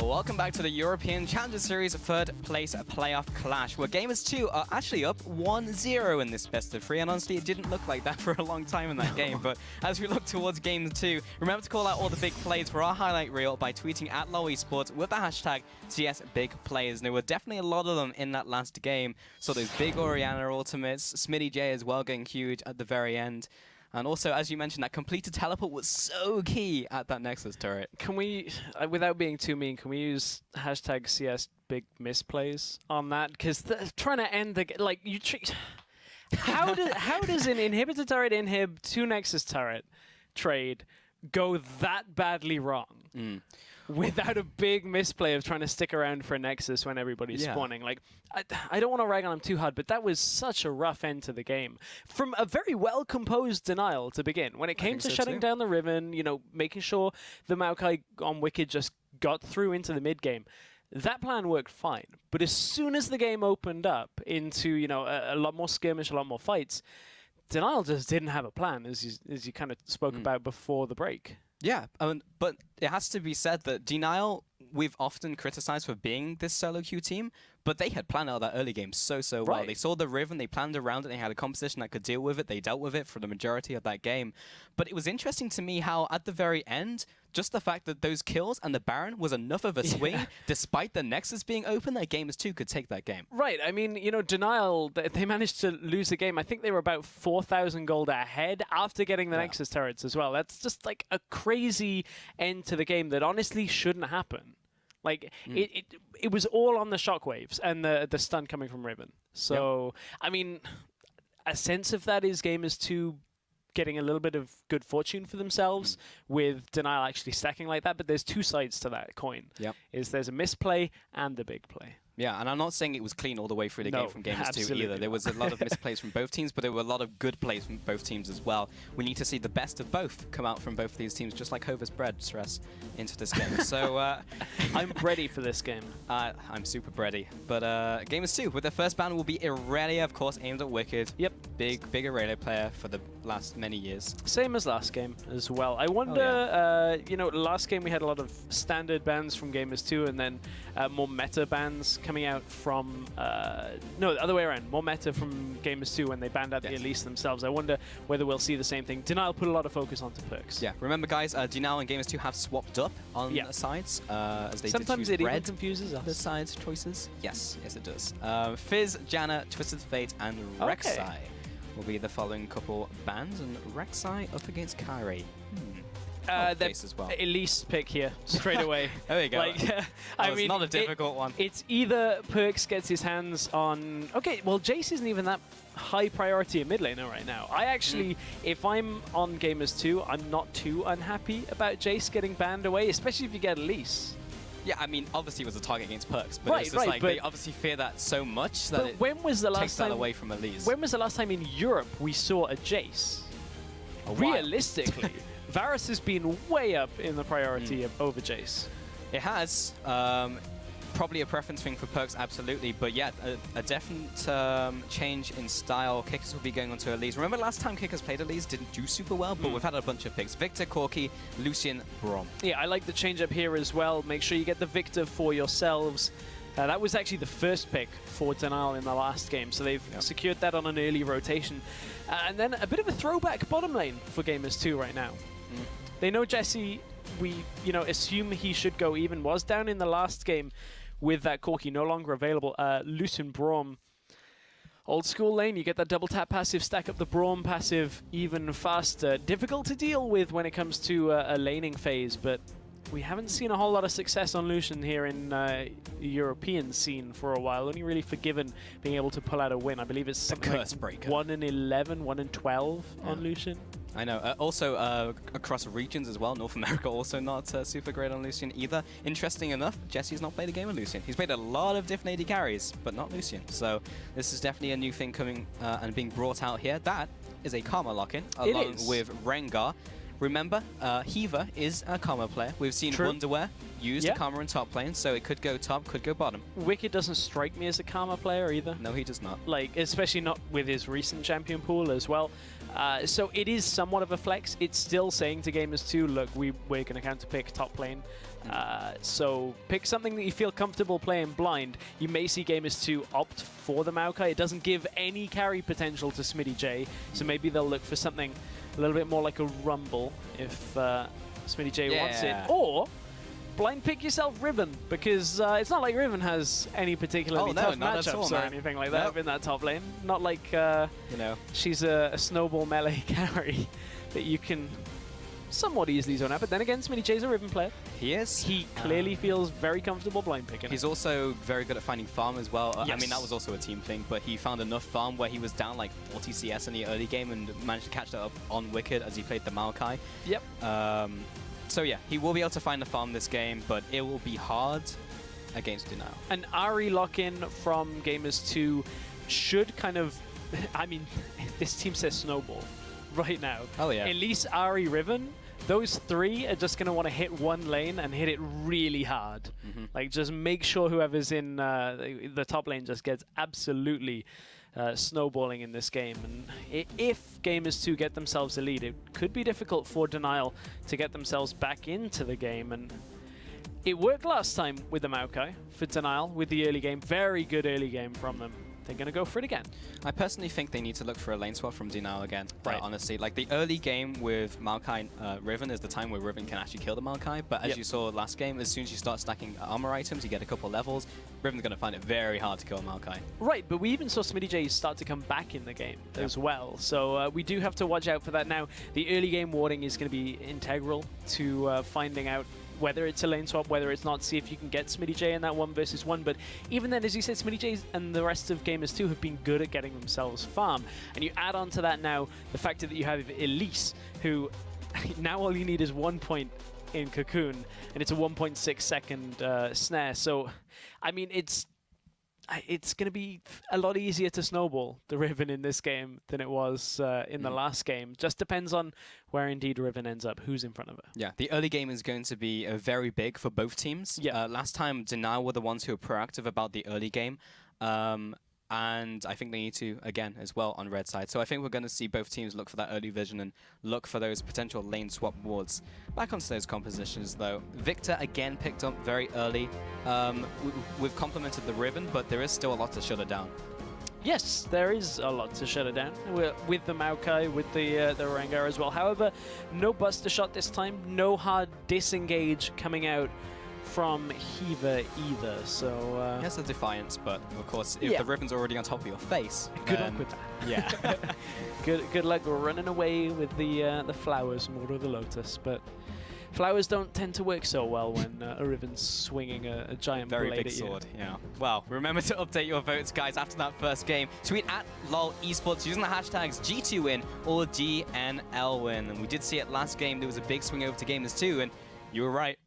Welcome back to the European Challenger Series third place playoff clash, where Gamers 2 are actually up 1-0 in this best of 3, and honestly it didn't look like that for a long time in that game. But as we look towards Game 2, remember to call out all the big plays for our highlight reel by tweeting at LoL Esports with the hashtag CSBigPlayers. And there were definitely a lot of them in that last game. So those big Orianna ultimates, Smitty J as well getting huge at the very end. And also, as you mentioned, that completed teleport was so key at that Nexus turret. Can we, without being too mean, can we use hashtag CS big misplays on that? Because trying to end the like you treat. How does an inhibitor turret inhib to Nexus turret trade go that badly wrong without a big misplay of trying to stick around for a Nexus when everybody's spawning? Like, I don't want to rag on him too hard, but that was such a rough end to the game. From a very well-composed denial to begin. When it came to shutting down the Riven, you know, making sure the Maokai on Wicked just got through into the mid-game, that plan worked fine. But as soon as the game opened up into, you know, a lot more skirmish, a lot more fights, Denial just didn't have a plan, as you kind of spoke about before the break. Yeah, but it has to be said that Denial, we've often criticized for being this solo queue team, but they had planned out that early game so well. Right. They saw the Riven, they planned around it, they had a composition that could deal with it, they dealt with it for the majority of that game. But it was interesting to me how, at the very end, just the fact that those kills and the Baron was enough of a swing, despite the Nexus being open, that Gamers 2 could take that game. Right, I mean, you know, Denial, they managed to lose the game. I think they were about 4,000 gold ahead after getting the Nexus turrets as well. That's just like a crazy end to the game that honestly shouldn't happen. Like, it was all on the shockwaves and the stun coming from Riven. So, I mean, a sense of that is Gamers 2 getting a little bit of good fortune for themselves with Denial actually stacking like that, but there's two sides to that coin. There's a misplay and the big play. Yeah, and I'm not saying it was clean all the way through the game from Gamers 2 either. There was a lot of misplays from both teams, but there were a lot of good plays from both teams as well. We need to see the best of both come out from both of these teams, just like Hovis bread stress into this game. So I'm ready for this game. I'm super ready. But Gamers 2, with their first ban will be Irelia, of course, aimed at Wicked. Yep. Big Irelia player for the last many years. Same as last game as well. I wonder, you know, last game we had a lot of standard bans from Gamers 2 and then more meta bans coming out from, no, the other way around, more meta from Gamers 2 when they banned out the Elise themselves. I wonder whether we'll see the same thing. Denial put a lot of focus onto perks. Yeah, remember guys, Denial and Gamers 2 have swapped up on the sides, as they sometimes did it even confuses us. The sides choices. Yes, it does. Fizz, Janna, Twisted Fate, and Rek'Sai will be the following couple bans, and Rek'Sai up against Kairi. As well. Elise pick here straight away. There you go. Like, I mean, not a difficult one. It's either Perks gets his hands on. Okay, well, Jace isn't even that high priority in mid laner right now. I actually, if I'm on Gamers 2, I'm not too unhappy about Jace getting banned away, especially if you get Elise. Yeah, I mean, obviously it was a target against Perks, but it's just like they obviously fear that so much that it takes that away from Elise. When was the last time in Europe we saw a Jace? Realistically. Varus has been way up in the priority over Jace. It has. Probably a preference thing for Perks, absolutely. But yeah, a definite change in style. Kickers will be going on to Elise. Remember last time Kickers played Elise didn't do super well, but we've had a bunch of picks. Victor, Corki, Lucian, Braum. Yeah, I like the change up here as well. Make sure you get the Victor for yourselves. That was actually the first pick for Denial in the last game, so they've secured that on an early rotation. And then a bit of a throwback bottom lane for Gamers 2 right now. They know Jesse, we assume he should go even, was down in the last game with that Corki no longer available. Lucian, Braum, old school lane, you get that double tap passive, stack up the Braum passive even faster. Difficult to deal with when it comes to a laning phase, but we haven't seen a whole lot of success on Lucian here in the European scene for a while. Only really forgiven being able to pull out a win. I believe it's something like 1-11, 1-12 on Lucian. I know. Also, across regions as well, North America also not super great on Lucian either. Interesting enough, Jesse's not played a game of Lucian. He's played a lot of different AD carries, but not Lucian. So this is definitely a new thing coming and being brought out here. That is a Karma lock-in, along with Rengar. Remember, Heaver is a Karma player. We've seen Wonderwear use the Karma in top lane, so it could go top, could go bottom. Wicked doesn't strike me as a Karma player either. No, he does not. Like, especially not with his recent champion pool as well. So it is somewhat of a flex. It's still saying to gamers too, look, we're going to counterpick top lane. So pick something that you feel comfortable playing blind. You may see gamers 2 opt for the Maokai. It doesn't give any carry potential to Smitty J, so maybe they'll look for something a little bit more like a Rumble if Smitty J wants it. Or blind pick yourself Riven, because it's not like Riven has any particularly tough matchups or anything like that in that top lane. Not like you know, she's a snowball melee carry that you can somewhat easily zone out. But then again, Smitty J's a Riven player. He is. He clearly feels very comfortable blind picking. He's also very good at finding farm as well. I mean, that was also a team thing, but he found enough farm where he was down like 40 CS in the early game and managed to catch that up on Wicked as he played the Maokai. Yep. So yeah, he will be able to find the farm this game, but it will be hard against DNL. An Ahri lock-in from Gamers 2 should kind of... I mean, this team says snowball right now. Oh yeah. At least Ahri Riven, those 3 are just going to want to hit one lane and hit it really hard. Like, just make sure whoever's in the top lane just gets absolutely snowballing in this game. And if Gamers 2 get themselves a lead, it could be difficult for Denial to get themselves back into the game. And it worked last time with the Maokai for Denial with the early game. Very good early game from them. They're going to go for it again. I personally think they need to look for a lane swap from DNL again, honestly. Like, the early game with Maokai Riven is the time where Riven can actually kill the Maokai, but as you saw last game, as soon as you start stacking armor items, you get a couple levels, Riven's going to find it very hard to kill a Maokai. Right, but we even saw Smitty J start to come back in the game as well, so we do have to watch out for that now. The early game warding is going to be integral to finding out whether it's a lane swap, whether it's not, see if you can get Smitty J in that 1 versus 1. But even then, as you said, Smitty J and the rest of Gamers 2 have been good at getting themselves farm. And you add on to that now the fact that you have Elise, who now all you need is 1 point in Cocoon, and it's a 1.6 second snare. So, I mean, it's going to be a lot easier to snowball the Riven in this game than it was in the last game. Just depends on where indeed Riven ends up, who's in front of her. Yeah, the early game is going to be very big for both teams. Last time, Denial were the ones who were proactive about the early game. And I think they need to, again, as well, on red side. So I think we're going to see both teams look for that early vision and look for those potential lane swap wards. Back onto those compositions, though. Victor, again, picked up very early. We've complemented the Riven, but there is still a lot to shut it down. Yes, there is a lot to shut it down. With the Maokai, with the Rengar as well. However, no Buster Shot this time. No hard disengage coming out from Hiva either, so... Yes, a Defiance, but of course, if the Riven's already on top of your face... Good luck with that. Yeah. good luck running away with the flowers more of the Lotus, but flowers don't tend to work so well when a Riven's swinging a giant blade big at sword, yeah. Well, remember to update your votes, guys, after that first game. Tweet at LoL Esports using the hashtags G2win or DNLwin. And we did see it last game, there was a big swing over to Gamers 2, and you were right.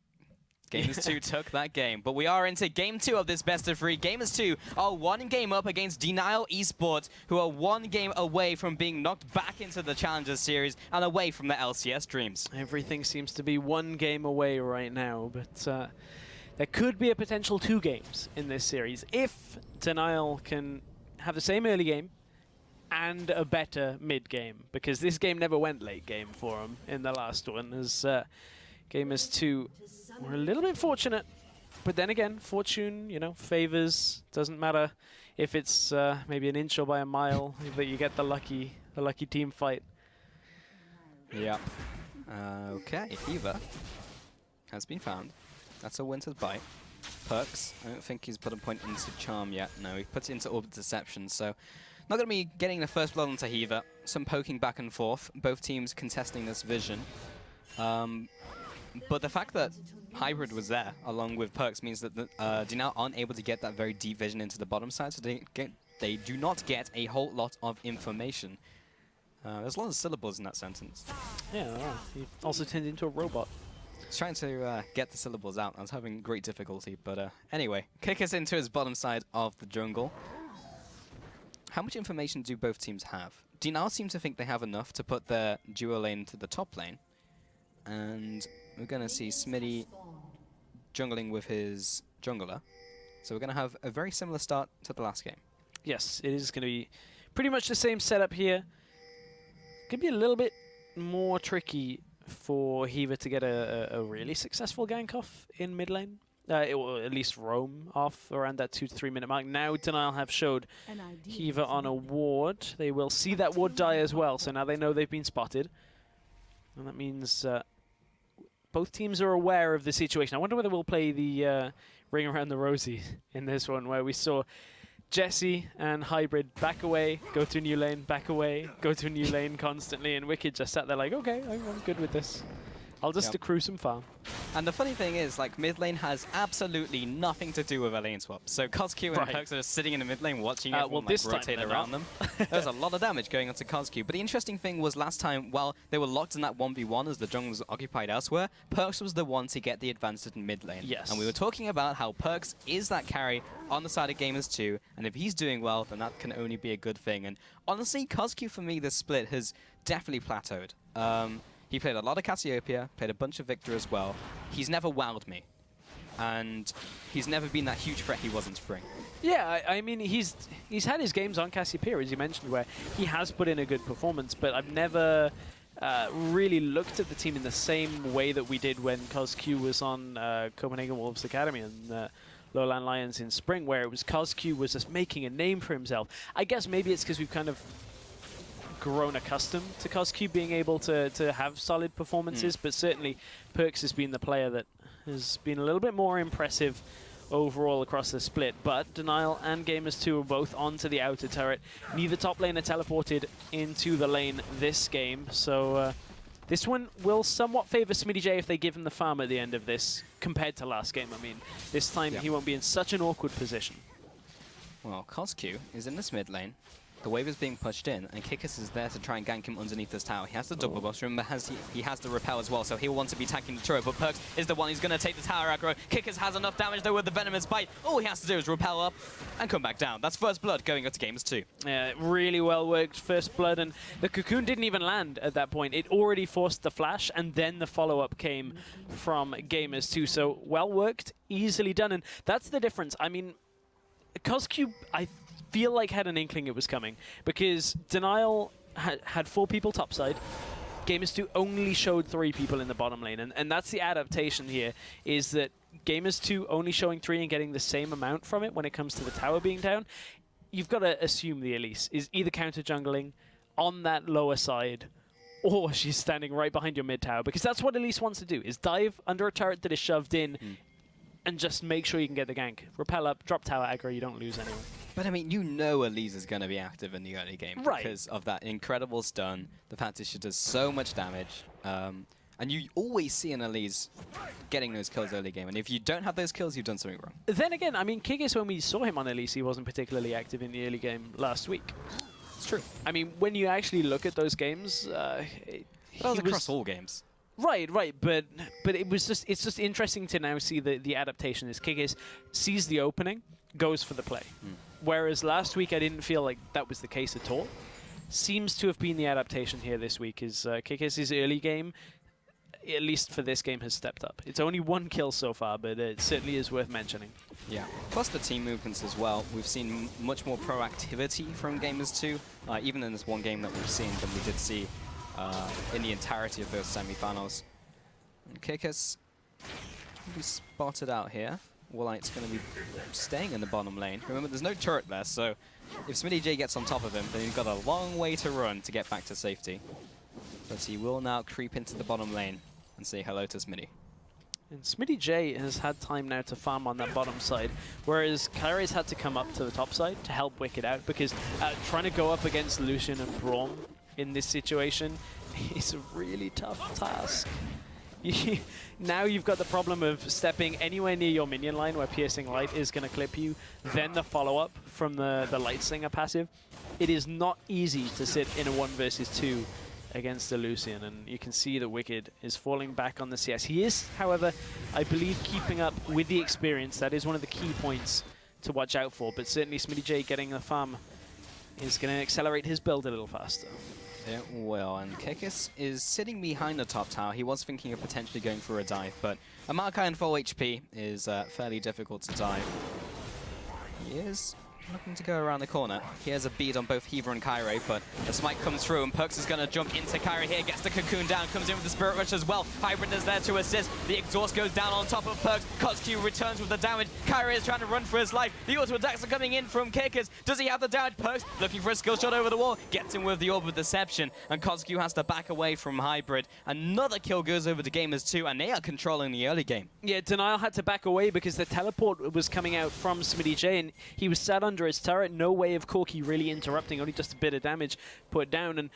Gamers 2 took that game. But we are into game 2 of this best of 3. Gamers 2 are 1 game up against Denial Esports, who are 1 game away from being knocked back into the Challengers Series and away from the LCS dreams. Everything seems to be 1 game away right now, but there could be a potential 2 games in this series if Denial can have the same early game and a better mid game, because this game never went late game for them in the last one, as Gamers 2 were a little bit fortunate, but then again, fortune, you know, favors. Doesn't matter if it's maybe an inch or by a mile, but you get the lucky team fight. Yeah. Okay, Eva has been found. That's a Winter's Bite. Perks. I don't think he's put a point into Charm yet. No, he puts it into Orbit Deception, so not going to be getting the first blood onto Hiva. Some poking back and forth. Both teams contesting this vision. But the fact that Hybrid was there, along with Perks, means that Denial aren't able to get that very deep vision into the bottom side, so they do not get a whole lot of information. There's a lot of syllables in that sentence. Yeah, he also turned into a robot. I was trying to get the syllables out. I was having great difficulty, but anyway. Kick us into his bottom side of the jungle. How much information do both teams have? Denial seem to think they have enough to put their duo lane to the top lane. And we're going to see Smitty jungling with his jungler. So we're going to have a very similar start to the last game. Yes, it is going to be pretty much the same setup here. Could be a little bit more tricky for Hiva to get a really successful gank off in mid lane. It will at least roam off around that 2 to 3 minute mark. Now DNL have showed Hiva on a ward. They will see that ward die as well, so now they know they've been spotted. And that means both teams are aware of the situation. I wonder whether we'll play the ring around the rosy in this one, where we saw Jesse and Hybrid back away, go to a new lane, back away, go to a new lane constantly, and Wicked just sat there like, okay, I'm good with this. I'll just accrue some farm. And the funny thing is, like, mid lane has absolutely nothing to do with a lane swap. So KOZQ and Perkz are just sitting in the mid lane watching everyone rotate around them. There's a lot of damage going onto KOZQ. But the interesting thing was last time, while they were locked in that 1v1 as the jungle was occupied elsewhere, Perkz was the one to get the advantage in mid lane. Yes. And we were talking about how Perkz is that carry on the side of Gamers 2, and if he's doing well, then that can only be a good thing. And honestly, KOZQ for me this split has definitely plateaued. He played a lot of Cassiopeia, played a bunch of Victor as well. He's never wowed me. And he's never been that huge threat he was in Spring. Yeah, I mean, he's had his games on Cassiopeia, as you mentioned, where he has put in a good performance, but I've never really looked at the team in the same way that we did when KOZQ was on Copenhagen Wolves Academy and Lowland Lions in Spring, where it was KOZQ was just making a name for himself. I guess maybe it's because we've kind of grown accustomed to KOZQ being able to have solid performances, but certainly Perkz has been the player that has been a little bit more impressive overall across the split. But Denial and Gamers 2 are both onto the outer turret. Neither top laner teleported into the lane this game, so this one will somewhat favor SmittyJ if they give him the farm at the end of this, compared to last game. I mean, this time he won't be in such an awkward position. Well, KOZQ is in this mid lane. The wave is being pushed in, and Kikis is there to try and gank him underneath this tower. He has the double buff, remember he has the repel as well, so he'll want to be tanking the turret, but Perkz is the one who's going to take the tower aggro. Kikis has enough damage though with the Venomous Bite. All he has to do is repel up and come back down. That's first blood going up to Gamers 2. Yeah, really well worked first blood, and the cocoon didn't even land at that point. It already forced the flash, and then the follow-up came from Gamers 2. So well worked, easily done, and that's the difference. I mean, KOZQ, I feel like had an inkling it was coming, because Denial had 4 people topside. Gamers 2 only showed 3 people in the bottom lane, and that's the adaptation here, is that Gamers 2 only showing 3 and getting the same amount from it when it comes to the tower being down. You've got to assume the Elise is either counter jungling on that lower side, or she's standing right behind your mid tower, because that's what Elise wants to do, is dive under a turret that is shoved in and just make sure you can get the gank. Repel up, drop tower aggro, you don't lose anyone. But I mean, you know Elise is going to be active in the early game because of that incredible stun, the fact that she does so much damage, and you always see an Elise getting those kills early game, and if you don't have those kills, you've done something wrong. Then again, I mean, Kikis, when we saw him on Elise, he wasn't particularly active in the early game last week. It's true. I mean, when you actually look at those games, that was across all games. Right, but it's just interesting to now see the adaptation. Is Kikis sees the opening, goes for the play. Whereas last week I didn't feel like that was the case at all. Seems to have been the adaptation here this week. Is Kikis' early game, at least for this game, has stepped up. It's only 1 kill so far, but it certainly is worth mentioning. Yeah, plus the team movements as well. We've seen much more proactivity from Gamers 2, even in this one game that we've seen than we did see in the entirety of those semi-finals. And Kikis will be spotted out here. Wallite's going to be staying in the bottom lane. Remember, there's no turret there, so if SmittyJ gets on top of him, then he's got a long way to run to get back to safety. But he will now creep into the bottom lane and say hello to Smitty. And SmittyJ has had time now to farm on that bottom side, whereas Kyrie's had to come up to the top side to help Wicked out, because trying to go up against Lucian and Braum in this situation is a really tough task. Now you've got the problem of stepping anywhere near your minion line where Piercing Light is going to clip you, then the follow-up from the Light Slinger passive. It is not easy to sit in a 1 versus 2 against the Lucian, and you can see that Wicked is falling back on the CS. He is, however, I believe, keeping up with the experience. That is one of the key points to watch out for, but certainly SmittyJ getting the farm is going to accelerate his build a little faster. It will, and Kikis is sitting behind the top tower. He was thinking of potentially going for a dive, but a Maokai in full HP is fairly difficult to dive. He is looking to go around the corner. He has a bead on both Heaver and Kyrie, but the smite comes through, and Perks is going to jump into Kyrie here, gets the cocoon down, comes in with the Spirit Rush as well. Hybrid is there to assist. The exhaust goes down on top of Perks. Kotsky returns with the damage. Kyrie is trying to run for his life. The auto attacks are coming in from Kickers. Does he have the damage? Perks looking for a skill shot over the wall. Gets him with the Orb of Deception, and Kotsky has to back away from Hybrid. Another kill goes over to Gamers 2, and they are controlling the early game. Yeah, Denial had to back away because the teleport was coming out from Smitty J, and he was sat under his turret. No way of Corki really interrupting, only just a bit of damage put down. And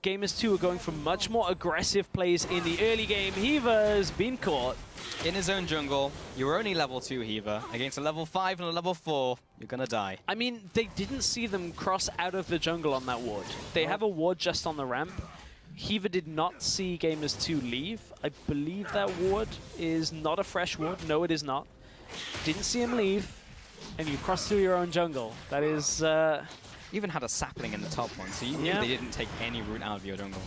Gamers 2 are going for much more aggressive plays in the early game. Heaver's been caught. In his own jungle, you're only level 2 Heaver. Against a level 5 and a level 4, you're gonna die. I mean, they didn't see them cross out of the jungle on that ward. They have a ward just on the ramp. Heaver did not see Gamers 2 leave. I believe that ward is not a fresh ward. No, it is not. Didn't see him leave, and you cross through your own jungle. That is... Even had a sapling in the top one, so you knew they didn't take any root out of your jungle.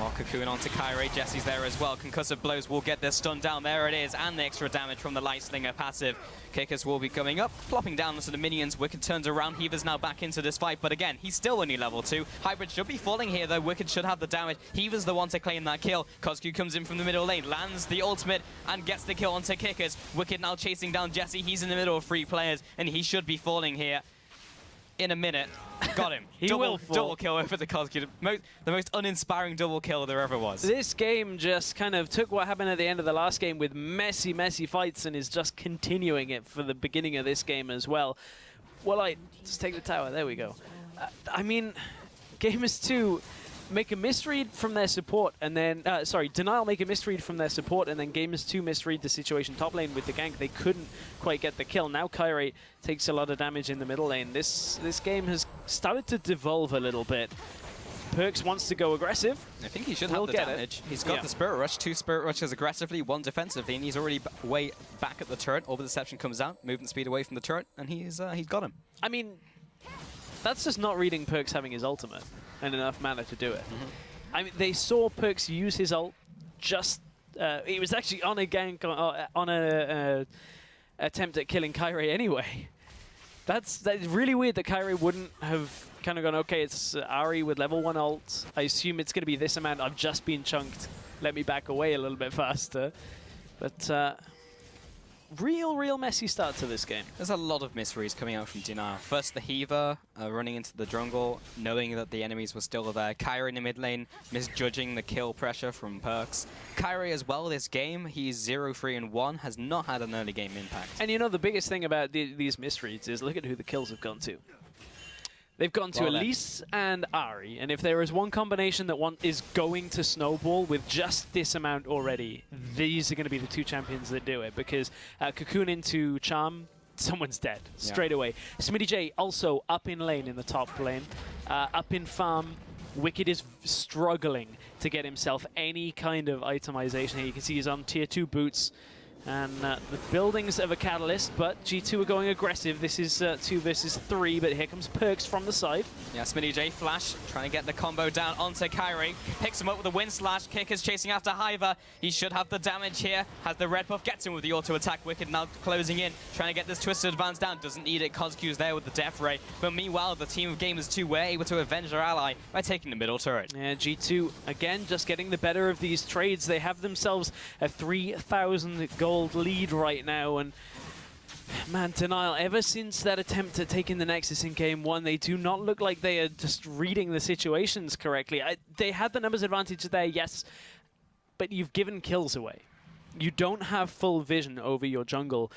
Oh, Cocoon onto Kyrie. Jesse's there as well. Concussive blows will get their stun down. There it is, and the extra damage from the Light Slinger passive. Kickers will be coming up, plopping down onto the minions. Wicked turns around. Heaver's now back into this fight, but again, he's still only level 2. Hybrid should be falling here, though. Wicked should have the damage. Heaver's the one to claim that kill. Kozku comes in from the middle lane, lands the ultimate, and gets the kill onto Kickers. Wicked now chasing down Jesse. He's in the middle of 3 players, and he should be falling here in a minute. Got him. He will fall. Double kill over to Kozki. The most uninspiring double kill there ever was. This game just kind of took what happened at the end of the last game with messy fights and is just continuing it for the beginning of this game as well. Well, let's take the tower. There we go. I mean, Gamers 2 make a misread from their support, and then, Denial make a misread from their support, and then Gamers 2 misread the situation top lane with the gank. They couldn't quite get the kill. Now Kyrie takes a lot of damage in the middle lane. This game has started to devolve a little bit. Perks wants to go aggressive. I think he should have the damage. He's got the Spirit Rush, 2 Spirit Rushes aggressively, 1 defensively, and he's already way back at the turret. Orb of Deception comes out, movement speed away from the turret, and he's got him. I mean, that's just not reading Perks having his ultimate and enough mana to do it. I mean, they saw Perks use his ult just... it was actually on a gank, on a attempt at killing Kyrie anyway. That's really weird that Kyrie wouldn't have kind of gone, okay, it's Ari with level 1 ult. I assume it's going to be this amount. I've just been chunked. Let me back away a little bit faster. But real messy start to this game. There's a lot of misreads coming out from Denial. First, the Heaver running into the jungle, knowing that the enemies were still there. Kyrie in the mid lane, misjudging the kill pressure from Perks. Kyrie as well this game, he's 0-3-1, has not had an early game impact. And you know, the biggest thing about these misreads is look at who the kills have gone to. They've gone to Elise and Ari, and if there is one combination that is going to snowball with just this amount already, these are going to be the 2 champions that do it, because Cocoon into Charm, someone's dead straight away. Smitty J also up in lane in the top lane, up in farm. Wicked is struggling to get himself any kind of itemization here. You can see he's on tier 2 boots. And the buildings of a catalyst, but G2 are going aggressive. This is 2 versus 3, but here comes Perks from the side. Yeah, Smitty J Flash trying to get the combo down onto Kyrie. Picks him up with a Wind Slash. Kickers chasing after Hiver. He should have the damage here. Has the red buff, gets him with the auto attack. Wicked now closing in, trying to get this Twisted Advance down. Doesn't need it. Kozku's there with the Death Ray. But meanwhile, the team of Gamers 2 were able to avenge their ally by taking the middle turret. Yeah, G2 again just getting the better of these trades. They have themselves a 3,000 gold lead right now, and man, Denial, ever since that attempt at taking the Nexus in game 1, they do not look like they are just reading the situations correctly. They had the numbers advantage there, yes, but you've given kills away. You don't have full vision over your jungle.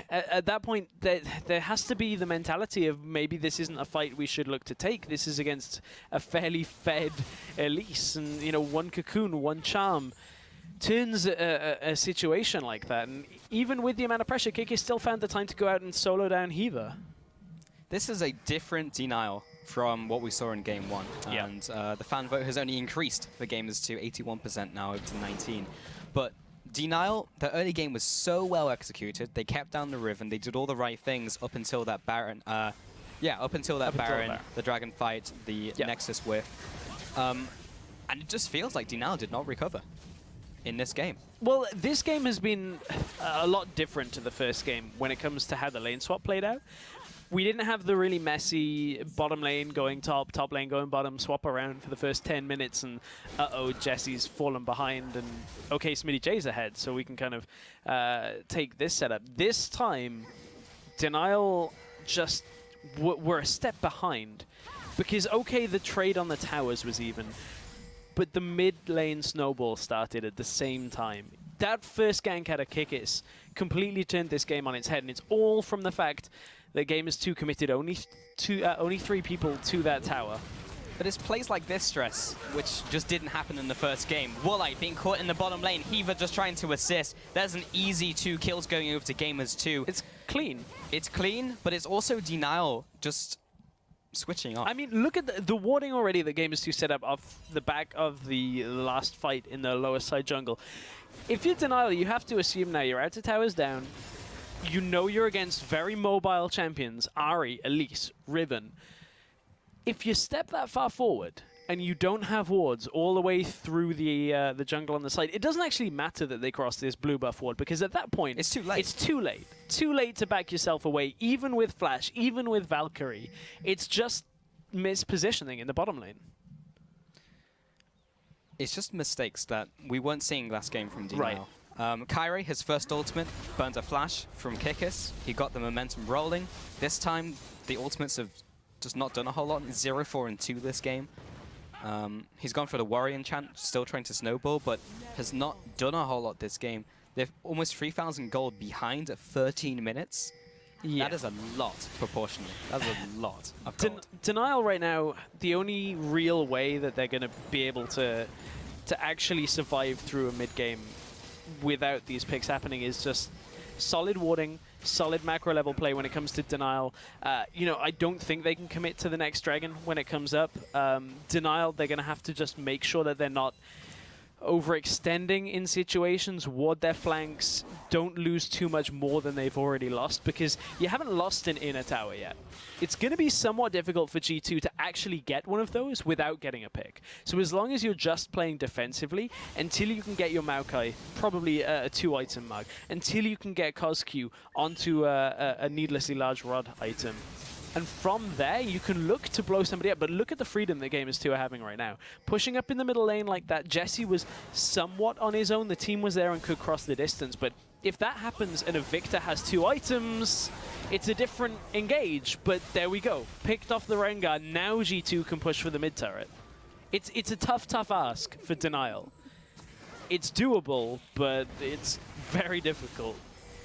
At that point, there has to be the mentality of maybe this isn't a fight we should look to take. This is against a fairly fed Elise, and you know, 1 Cocoon, 1 Charm turns a situation like that. And even with the amount of pressure, Kiki still found the time to go out and solo down Heaver. This is a different Denial from what we saw in game 1. And the fan vote has only increased for Gamers to 81% now, over to 19. But Denial, the early game was so well executed. They kept down the Riven. They did all the right things up until that Baron. Up until that Baron, the Dragon fight, the Nexus whiff. And it just feels like Denial did not recover. in this game. Well, this game has been a lot different to the first game when it comes to how the lane swap played out. We didn't have the really messy bottom lane going top, top lane going bottom, swap around for the first 10 minutes, and uh-oh, Jesse's fallen behind, and okay, Smitty J's ahead, so we can kind of take this setup. This time, Denial just were a step behind, because okay, the trade on the towers was even, but the mid lane snowball started at the same time. That first gank out of Kikis completely turned this game on its head, and it's all from the fact that Game is 2 committed only 3 people to that tower. But it's plays like this, Stress, which just didn't happen in the first game. Woolite being caught in the bottom lane, Heaver just trying to assist. There's an easy 2 kills going over to Gamers 2. It's clean. It's clean, but it's also Denial just switching off. I mean, look at the warding already that Gamers 2 set up off the back of the last fight in the lower side jungle. If you're Denial, you have to assume now you're out to towers down. You know you're against very mobile champions, Ahri, Elise, Riven. If you step that far forward and you don't have wards all the way through the jungle on the side, it doesn't actually matter that they cross this blue buff ward, because at that point it's too late. It's too late. Too late to back yourself away, even with Flash, even with Valkyrie. It's just mispositioning in the bottom lane. It's just mistakes that we weren't seeing last game from Denial. Right. Kyrie, his first ultimate, burns a flash from Kikis. He got the momentum rolling. This time, the ultimates have just not done a whole lot. 0-4 and 2 this game. He's gone for the warrior enchant, still trying to snowball, but has not done a whole lot this game. They're almost 3,000 gold behind at 13 minutes. Yeah. That is a lot, proportionally. That's a lot of gold. Denial right now, the only real way that they're going to be able to actually survive through a mid-game without these picks happening is just solid warding, solid macro level play when it comes to Denial. You know, I don't think they can commit to the next dragon when it comes up. Denial, they're going to have to just make sure that they're not overextending in situations, ward their flanks, don't lose too much more than they've already lost, because you haven't lost an inner tower yet. It's going to be somewhat difficult for G2 to actually get one of those without getting a pick. So as long as you're just playing defensively, until you can get your Maokai, probably a 2-item mug, until you can get Cosq onto a needlessly large rod item, and from there, you can look to blow somebody up. But look at the freedom that Gamers 2 are having right now. Pushing up in the middle lane like that, Jesse was somewhat on his own. The team was there and could cross the distance. But if that happens and a Victor has 2 items, it's a different engage. But there we go. Picked off the Rengar. Now G2 can push for the mid turret. It's a tough ask for Denial. It's doable, but it's very difficult.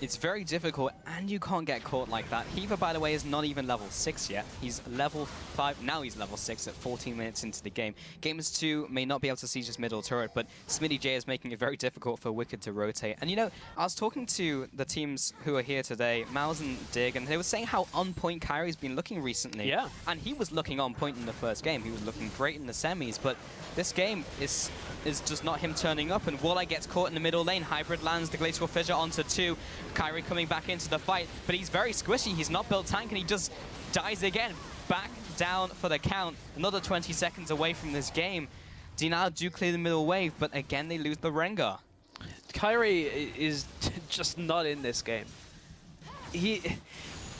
It's very difficult, and you can't get caught like that. Heaver, by the way, is not even level 6 yet. He's level 5. Now he's level 6 at 14 minutes into the game. Gamers 2 may not be able to siege his middle turret, but Smitty J is making it very difficult for Wicked to rotate. And you know, I was talking to the teams who are here today, Mouse and Dig, and they were saying how on point Kyrie's been looking recently. Yeah. And he was looking on point in the first game. He was looking great in the semis, but this game is just not him turning up, and Walleye gets caught in the middle lane. Hybrid lands the Glacial Fissure onto 2. Kyrie coming back into the fight, but he's very squishy. He's not built tank, and he just dies again. Back down for the count. Another 20 seconds away from this game. Denial do clear the middle wave, but again they lose the Rengar. Kyrie is just not in this game. He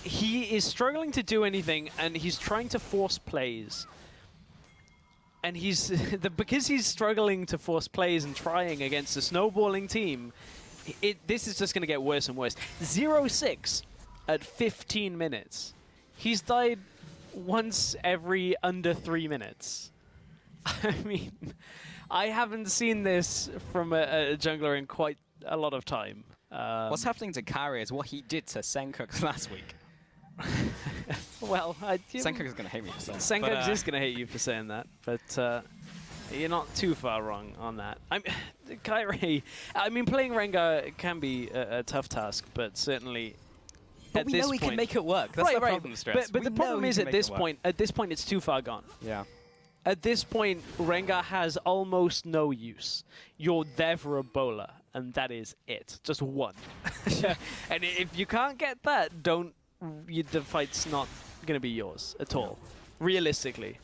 is struggling to do anything, and he's trying to force plays. And he's because he's struggling to force plays and trying against a snowballing team, this is just going to get worse and worse. 0-6 at 15 minutes. He's died once every under 3 minutes. I mean, I haven't seen this from a jungler in quite a lot of time. What's happening to Kyrie is what he did to Senkux last week. Well, Senkux is going to hate me for saying that. Senkux is going to hate you for saying that, but you're not too far wrong on that. Kyrie, I mean, playing Rengar can be a tough task, but certainly but we know we can make it work. That's the problem, Stress. But the problem is at this point, it's too far gone. Yeah. At this point, Rengar has almost no use. You're there for a bowler, and that is it. Just one. And if you can't get that, the fight's not going to be yours at all, realistically.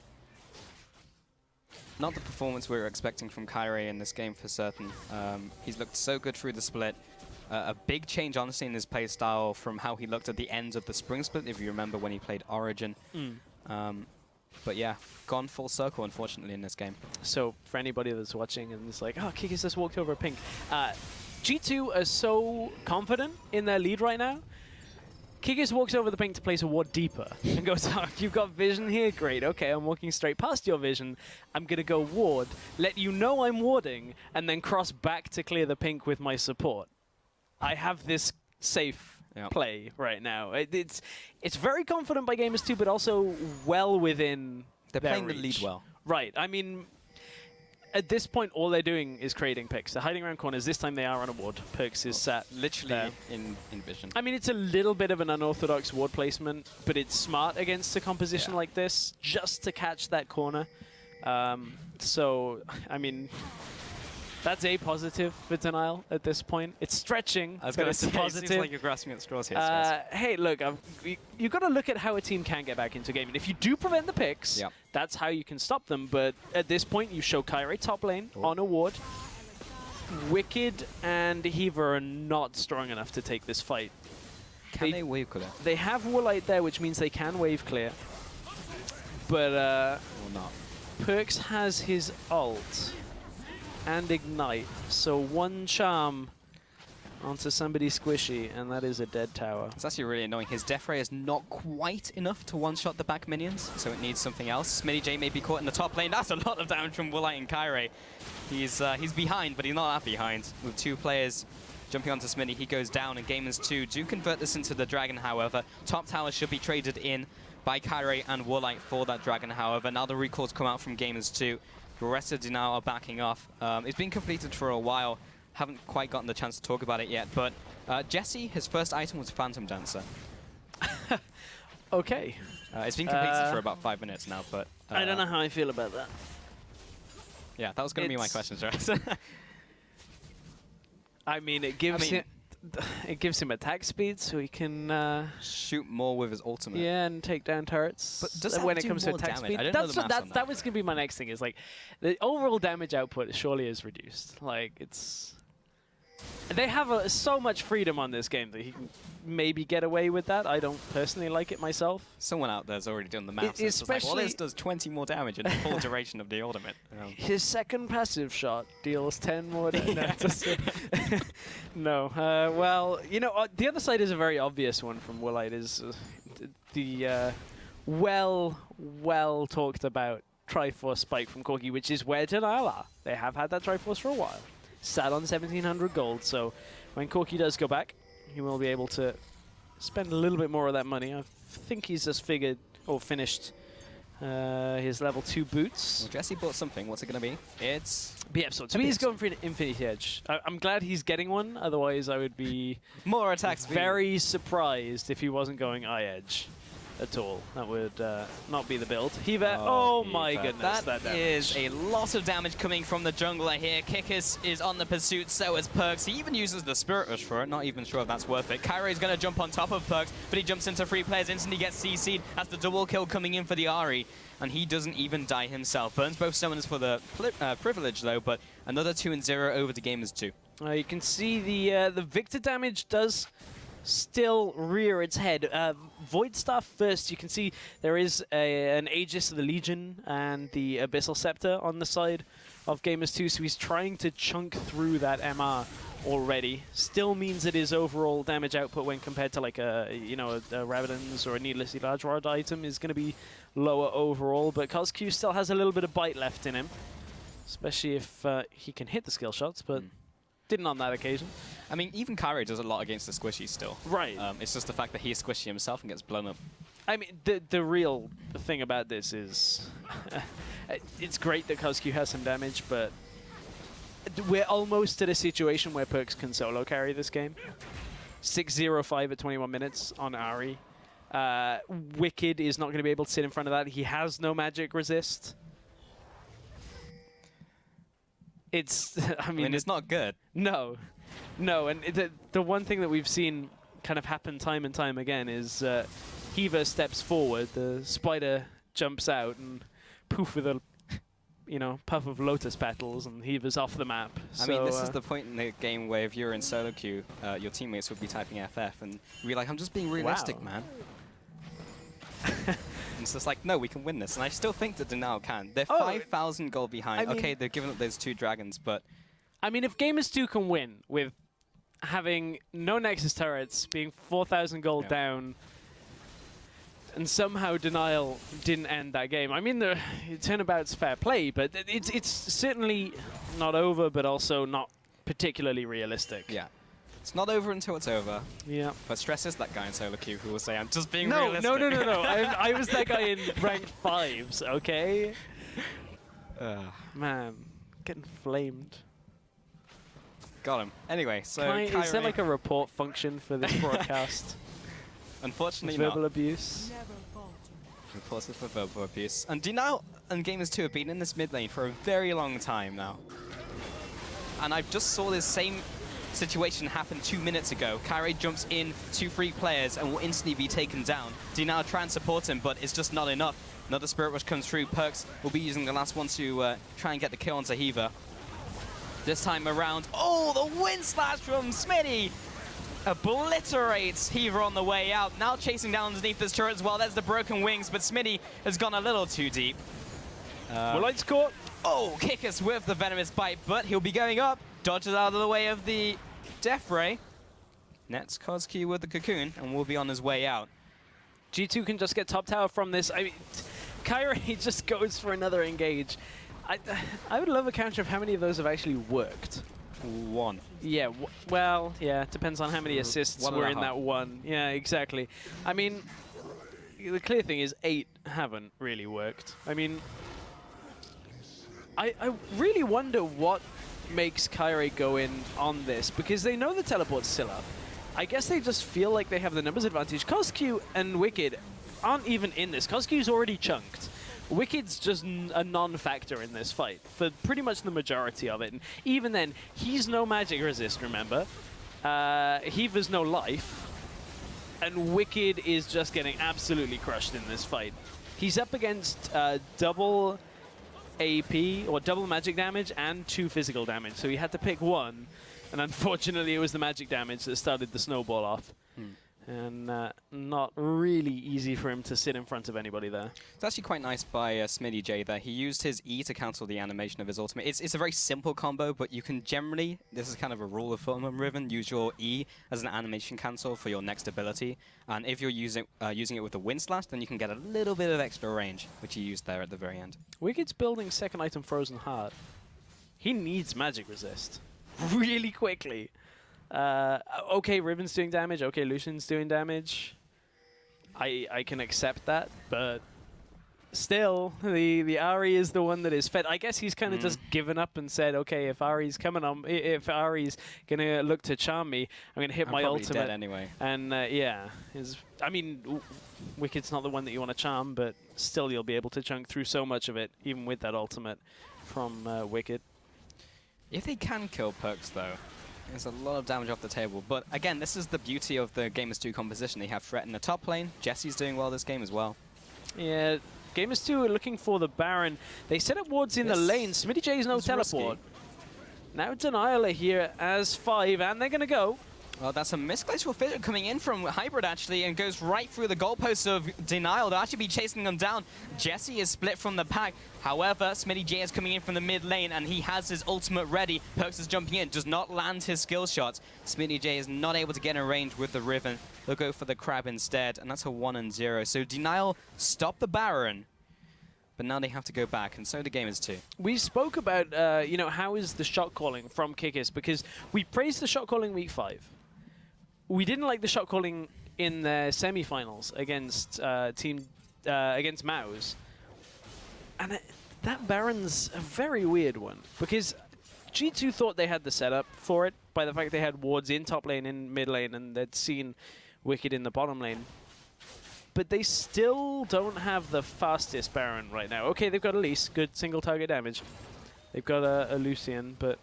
not the performance we were expecting from Kyrie in this game for certain. He's looked so good through the split. A big change, honestly, in his play style from how he looked at the ends of the spring split, if you remember when he played Origin. But yeah, gone full circle, unfortunately, in this game. So for anybody that's watching and is like, oh, Kikis just walked over a pink. G2 are so confident in their lead right now. Kikis walks over the pink to place a ward deeper and goes, oh, you've got vision here? Great, okay, I'm walking straight past your vision. I'm going to go ward, let you know I'm warding, and then cross back to clear the pink with my support. I have this safe play right now. It's very confident by gamers too, but also well within They're their playing reach. the lead well. Right, I mean, at this point, all they're doing is creating picks. They're hiding around corners. This time they are on a ward. Perks is sat literally in vision. I mean, it's a little bit of an unorthodox ward placement, but it's smart against a composition like this, just to catch that corner. So, I mean, that's a positive for Denial at this point. It's stretching, but it's a positive. It seems like you're grasping at straws here. Hey, look, you've got to look at how a team can get back into a game. And if you do prevent the picks, that's how you can stop them. But at this point, you show Kyrie top lane on a ward. Wicked and Heaver are not strong enough to take this fight. Can they wave clear? They have Warlight there, which means they can wave clear. But or not. Perks has his ult and ignite, so one charm onto somebody squishy, and that is a dead tower. It's actually really annoying. His death ray is not quite enough to one-shot the back minions, so it needs something else. Smitty J may be caught in the top lane. That's a lot of damage from Woolite and Kyrie. He's behind, but he's not that behind. With two players jumping onto Smitty, he goes down, and Gamers 2 do convert this into the Dragon, however. Top tower should be traded in by Kyrie and Woolite for that Dragon, however. Now the recalls come out from Gamers 2. The rest of Denial are backing off. It's been completed for a while. Haven't quite gotten the chance to talk about it yet, but Jesse, his first item was Phantom Dancer. Okay. It's been completed for about 5 minutes now, but... I don't know how I feel about that. Yeah, that was going to be my question, Jarrett. I mean, it gives him attack speed, so he can shoot more with his ultimate. Yeah, and take down turrets. But does that when it do comes to more attack damage? speed, I don't know the maths on that was gonna be my next thing. Is like the overall damage output surely is reduced. Like it's they have so much freedom on this game that he can maybe get away with that. I don't personally like it myself. Someone out there's already done the maths. It's like, well, this does 20 more damage in the full duration of the ultimate. His second passive shot deals 10 more damage. No. Well, you know, the other side is a very obvious one from Woolite is the well talked about Triforce spike from Corki, which is where Denial are. They have had that Triforce for a while. Sat on 1,700 gold, so when Corki does go back, he will be able to spend a little bit more of that money. I think he's just finished his level 2 boots. Well, Jesse bought something. What's it going to be? It's... BF Sword. So he's going for an Infinity Edge. I'm glad he's getting one, otherwise I would be more attacks. Very surprised if he wasn't going Eye Edge at all. That would not be the build. Heaver, oh my goodness. That is a lot of damage coming from the jungler here. Kikis is on the pursuit, so is Perks. He even uses the Spirit Rush for it. Not even sure if that's worth it. Kyrie's going to jump on top of Perks, but he jumps into 3 players, instantly gets CC'd. That's the double kill coming in for the Ahri, and he doesn't even die himself. Burns both summoners for the privilege, though, but another 2-0 over to Gamers 2. You can see the Victor damage does still rear its head. Void Staff first, you can see there is an Aegis of the Legion and the Abyssal Scepter on the side of Gamers 2, so he's trying to chunk through that MR already. Still means that his overall damage output when compared to like a Rabadon's or a Needlessly Large Rod item is going to be lower overall, but CosQ still has a little bit of bite left in him, especially if he can hit the skill shots, but didn't on that occasion. I mean, even Kyrie does a lot against the squishies still. Right. It's just the fact that he is squishy himself and gets blown up. I mean, the real thing about this is it's great that CosQ has some damage, but we're almost at a situation where Perks can solo carry this game. 6-0-5 at 21 minutes on Ahri. Wicked is not going to be able to sit in front of that. He has no magic resist. I mean, it's not good. No, and the one thing that we've seen kind of happen time and time again is Heaver steps forward, the spider jumps out, and poof, with a puff of lotus petals, and he was off the map. I mean, this is the point in the game where if you're in solo queue, your teammates would be typing FF, and you're like, I'm just being realistic, man. And it's just like, no, we can win this. And I still think that DNL can. They're 5,000 gold behind. Okay, they've given up those 2 dragons, but... I mean, if Gamers 2 can win with having no Nexus turrets, being 4,000 gold down, and somehow DNL didn't end that game. I mean, the turnabout's fair play, but it's certainly not over, but also not particularly realistic. Yeah. It's not over until it's over. Yeah. But Stress is that guy in solo queue who will say, I'm just being no, realistic. No. I was that guy in ranked 5s, okay? Man, getting flamed. Got him. Anyway, so is there like a report function for this broadcast? Unfortunately verbal abuse. Reported for verbal abuse. And DNL and Gamers 2 have been in this mid lane for a very long time now. And I just saw this same situation happen 2 minutes ago. Kyrie jumps in 2-3 players and will instantly be taken down. DNL try and support him, but it's just not enough. Another Spirit Rush comes through. Perks will be using the last one to try and get the kill onto Heaver. This time around, the wind slash from Smitty obliterates Heaver on the way out. Now chasing down underneath this turret as well. There's the broken wings, but Smitty has gone a little too deep. Light's caught. Kickus with the venomous bite, but he'll be going up. Dodges out of the way of the Death Ray. Nets Kozki with the Cocoon, and will be on his way out. G2 can just get top tower from this. I mean, Kyrie just goes for another engage. I would love a counter of how many of those have actually worked. 1. Yeah, well, yeah, depends on how many assists were in that one. Yeah, exactly. I mean, the clear thing is 8 haven't really worked. I mean, I really wonder what makes Kyrie go in on this, because they know the teleport's still up. I guess they just feel like they have the numbers advantage. Kozq and Wicked aren't even in this. Kozq's already chunked. Wicked's just a non-factor in this fight for pretty much the majority of it. And even then, he's no magic resist, remember? Heaver's no life. And Wicked is just getting absolutely crushed in this fight. He's up against double AP, or double magic damage, and 2 physical damage. So he had to pick one. And unfortunately, it was the magic damage that started the snowball off. And not really easy for him to sit in front of anybody there. It's actually quite nice by Smitty J there. He used his E to cancel the animation of his ultimate. It's a very simple combo, but you can generally, this is kind of a rule of thumb, Riven, use your E as an animation cancel for your next ability. And if you're using it with the Wind Slash, then you can get a little bit of extra range, which he used there at the very end. Wicked's building second item Frozen Heart. He needs magic resist really quickly. Okay, Riven's doing damage. Okay, Lucian's doing damage. I can accept that, but still, the Ahri is the one that is fed. I guess he's kind of just given up and said, okay, if Ahri's coming on, if Ahri's gonna look to charm me, I'm gonna hit my ultimate dead anyway. And yeah, I mean, Wicked's not the one that you want to charm, but still, you'll be able to chunk through so much of it, even with that ultimate from Wicked. If they can kill Perks, though, there's a lot of damage off the table. But again, this is the beauty of the Gamers 2 composition. They have Threat in the top lane. Jesse's doing well this game as well. Yeah, Gamers 2 are looking for the Baron. They set up wards in the lane. Smitty J's no teleport. Now Denial are here as 5, and they're going to go. Well, that's a misglacial fissure coming in from Hybrid, actually, and goes right through the goalposts of Denial. They'll actually be chasing them down. Jesse is split from the pack. However, Smitty J is coming in from the mid lane, and he has his ultimate ready. Perks is jumping in, does not land his skill shots. Smitty J is not able to get in range with the Riven. They'll go for the Crab instead, and that's a 1-0. So Denial stopped the Baron, but now they have to go back, and so do Gamers 2. We spoke about, you know, how is the shot calling from Kikis, because we praised the shot calling week 5. We didn't like the shot calling in the semi-finals against against Maus. And that Baron's a very weird one, because G2 thought they had the setup for it by the fact they had wards in top lane, in mid lane, and they'd seen Wicked in the bottom lane. But they still don't have the fastest Baron right now. Okay, they've got Elise, good single target damage. They've got a Lucian, but